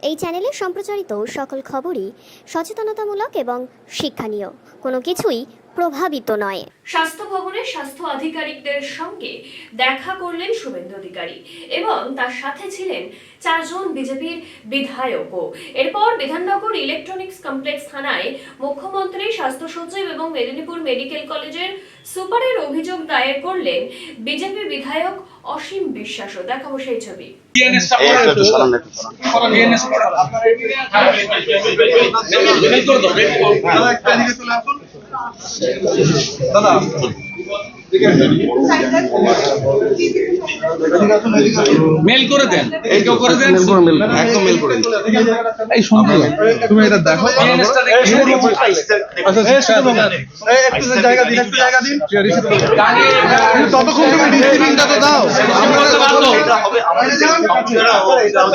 এই চ্যানেলে সম্প্রচারিত সকল খবরই সচেতনতামূলক এবং শিক্ষণীয়, কোনো কিছুই প্রভাবিত নয়। স্বাস্থ্য ভবনের স্বাস্থ্য আধিকারিকদের সঙ্গে দেখা করলেন শুভেন্দু অধিকারী এবং তার সাথে ছিলেন 4 জন বিজেপির বিধায়কও। এরপর বিধাননগর ইলেকট্রনিক্স কমপ্লেক্স থানায় মুখ্যমন্ত্রী, স্বাস্থ্য সচিব এবং মেদিনীপুর মেডিকেল কলেজের সুপারের অভিযোগ দায়ের করলেন বিজেপি বিধায়ক অসীম বিশ্বাসও। দেখাবো সেই ছবি। মেল করে দেন, কেউ করে দেন, একদম মেল করে দিন। এই শুনছো, তুমি এটা দেখো। একটু জায়গা দিন, একটু জায়গা দিন। ততক্ষণ তুমি ডিসিপ্লিনটা তো দাও।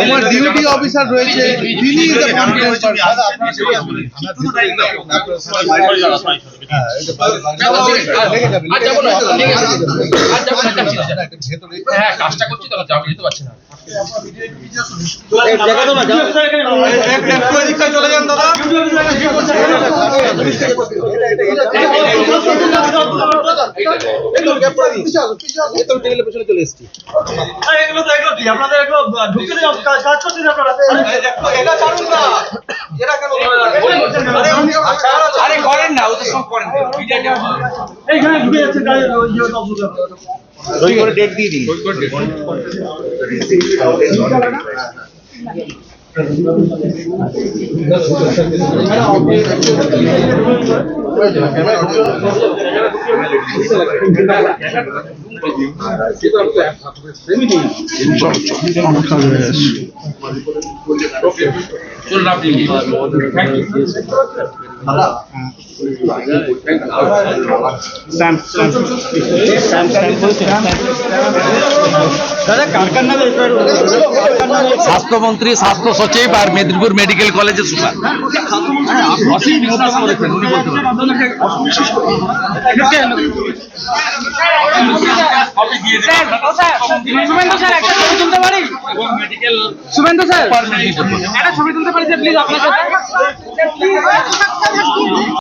তোমার ডিউটি অফিসার রয়েছে, তিনি কাজটা করছি তো যেতে পারছি না। চলে যান দাদা। চলে এসছি। আপনাদের ঢুকে কাজ করছেন আপনারা। আরে করেন না, ও তো সব করেন। এইখানে ঢুকে যাচ্ছে ওই করে ডেট দিয়ে দিন। স্বাস্থ্যমন্ত্রী, স্বাস্থ্য সচিব আর মেদিনীপুর মেডিকেল কলেজের সুপার। শুভেন্দু স্যার একটা ছবি তুলতে পারি প্লিজ আপনার সাথে।